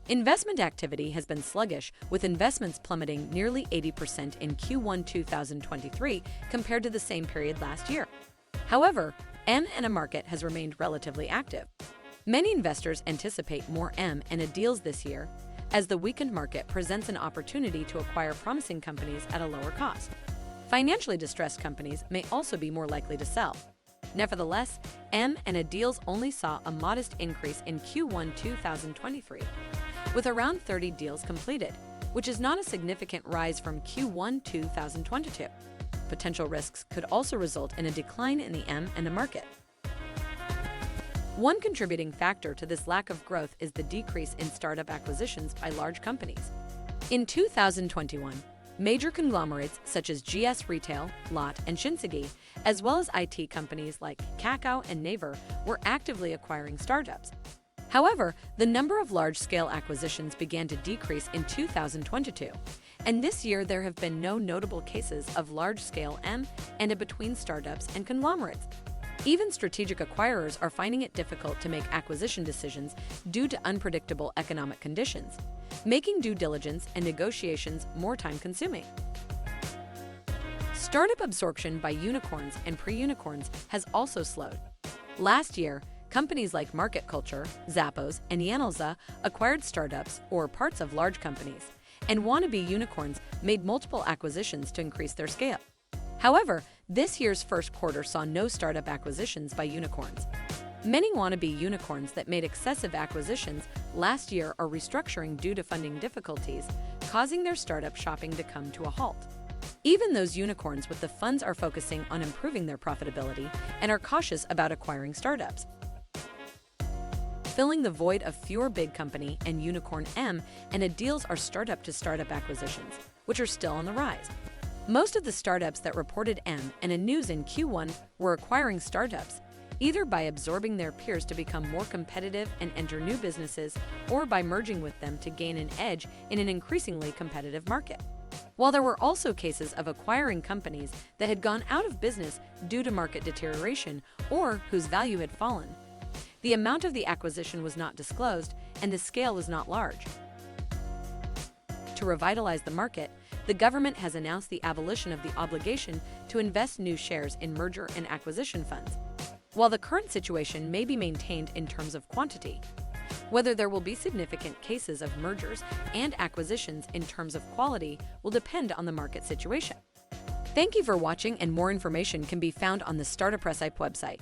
Investment activity has been sluggish, with investments plummeting nearly 80% in Q1 2023 compared to the same period last year. However, M&A market has remained relatively active. Many investors anticipate more M&A deals this year, as the weakened market presents an opportunity to acquire promising companies at a lower cost. Financially distressed companies may also be more likely to sell. Nevertheless, M&A deals only saw a modest increase in Q1 2023, with around 30 deals completed, which is not a significant rise from Q1 2022. Potential risks could also result in a decline in the M&A market. One contributing factor to this lack of growth is the decrease in startup acquisitions by large companies. In 2021, major conglomerates such as GS Retail, Lot, and Shinsegae, as well as IT companies like Kakao and Naver, were actively acquiring startups. However, the number of large-scale acquisitions began to decrease in 2022, and this year there have been no notable cases of large-scale M&A between startups and conglomerates. Even strategic acquirers are finding it difficult to make acquisition decisions due to unpredictable economic conditions, making due diligence and negotiations more time-consuming. Startup absorption by unicorns and pre-unicorns has also slowed. Last year, companies like Market Culture, Zappos, and Yanalza acquired startups or parts of large companies, and wannabe unicorns made multiple acquisitions to increase their scale. However, this year's first quarter saw no startup acquisitions by unicorns. Many wannabe unicorns that made excessive acquisitions last year are restructuring due to funding difficulties, causing their startup shopping to come to a halt. Even those unicorns with the funds are focusing on improving their profitability and are cautious about acquiring startups. Filling the void of fewer big company and unicorn M&A deals are startup-to-startup acquisitions, which are still on the rise. Most of the startups that reported M&A news in Q1 were acquiring startups, either by absorbing their peers to become more competitive and enter new businesses, or by merging with them to gain an edge in an increasingly competitive market. While there were also cases of acquiring companies that had gone out of business due to market deterioration or whose value had fallen, the amount of the acquisition was not disclosed and the scale was not large. To revitalize the market, the government has announced the abolition of the obligation to invest new shares in merger and acquisition funds. While the current situation may be maintained in terms of quantity, whether there will be significant cases of mergers and acquisitions in terms of quality will depend on the market situation. Thank you for watching, and more information can be found on the StartupRecipe website.